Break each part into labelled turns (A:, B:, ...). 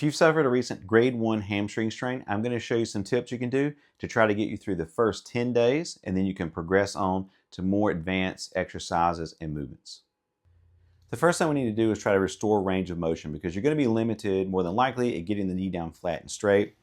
A: If you've suffered a recent grade 1 hamstring strain, I'm going to show you some tips you can do to try to get you through the first 10 days, and then you can progress on to more advanced exercises and movements. The first thing we need to do is try to restore range of motion because you're going to be limited more than likely at getting the knee down flat and straight.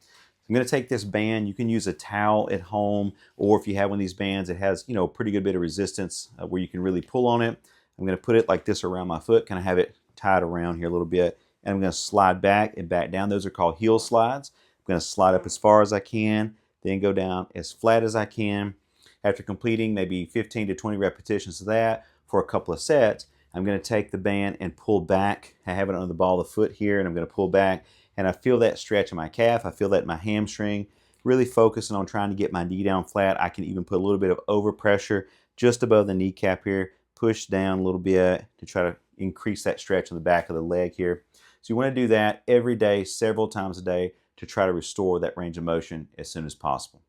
A: I'm going to take this band. You can use a towel at home, or if you have one of these bands, it has a pretty good bit of resistance where you can really pull on it. I'm going to put it like this around my foot, kind of have it tied around here a little bit. And I'm going to slide back and back down. Those are called heel slides. I'm going to slide up as far as I can, then go down as flat as I can. After completing maybe 15 to 20 repetitions of that for a couple of sets, I'm going to take the band and pull back. I have it on the ball of the foot here, and I'm going to pull back. And I feel that stretch in my calf. I feel that in my hamstring. Really focusing on trying to get my knee down flat. I can even put a little bit of overpressure just above the kneecap here. Push down a little bit to try to increase that stretch on the back of the leg here. So you want to do that every day, several times a day, to try to restore that range of motion as soon as possible.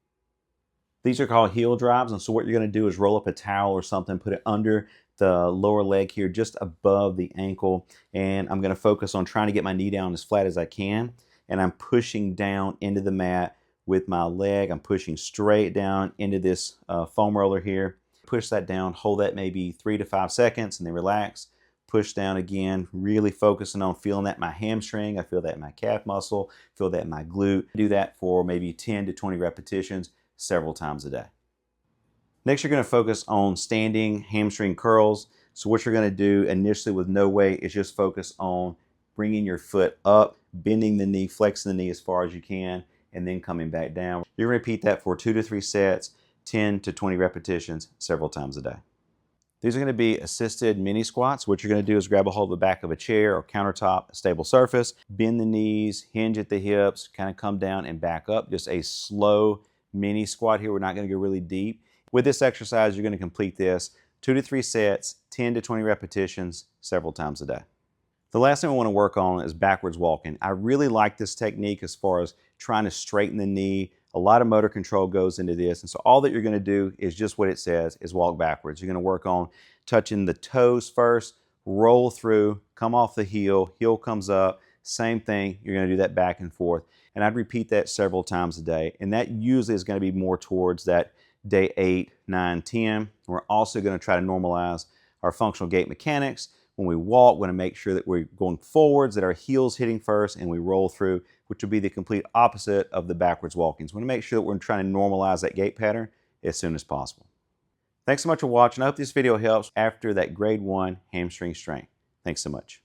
A: These are called heel drives, and so what you're going to do is roll up a towel or something, put it under the lower leg here, just above the ankle, and I'm going to focus on trying to get my knee down as flat as I can, and I'm pushing down into the mat with my leg. I'm pushing straight down into this foam roller here. Push that down, hold that maybe 3 to 5 seconds, and then relax. Push down again, really focusing on feeling that in my hamstring. I feel that in my calf muscle, feel that in my glute. Do that for maybe 10 to 20 repetitions several times a day. Next, you're going to focus on standing hamstring curls. So what you're going to do initially with no weight is just focus on bringing your foot up, bending the knee, flexing the knee as far as you can, and then coming back down. You're going to repeat that for 2 to 3 sets, 10 to 20 repetitions several times a day. These are going to be assisted mini squats. What you're going to do is grab a hold of the back of a chair or countertop, a stable surface, bend the knees, hinge at the hips, kind of come down and back up. Just a slow mini squat here. We're not going to go really deep. With this exercise, you're going to complete this 2 to 3 sets, 10 to 20 repetitions several times a day. The last thing we want to work on is backwards walking. I really like this technique as far as trying to straighten the knee. A lot of motor control goes into this, and so all that you're going to do is just what it says, is walk backwards. You're going to work on touching the toes first, roll through, come off the heel, heel comes up, same thing. You're going to do that back and forth, and I'd repeat that several times a day, and that usually is going to be more towards that day 8, 9, 10. We're also going to try to normalize our functional gait mechanics. When we walk, we're going to make sure that we're going forwards, that our heel's hitting first, and we roll through, which would be the complete opposite of the backwards walking. So we want to make sure that we're trying to normalize that gait pattern as soon as possible. Thanks so much for watching. I hope this video helps after that grade 1 hamstring strain. Thanks so much.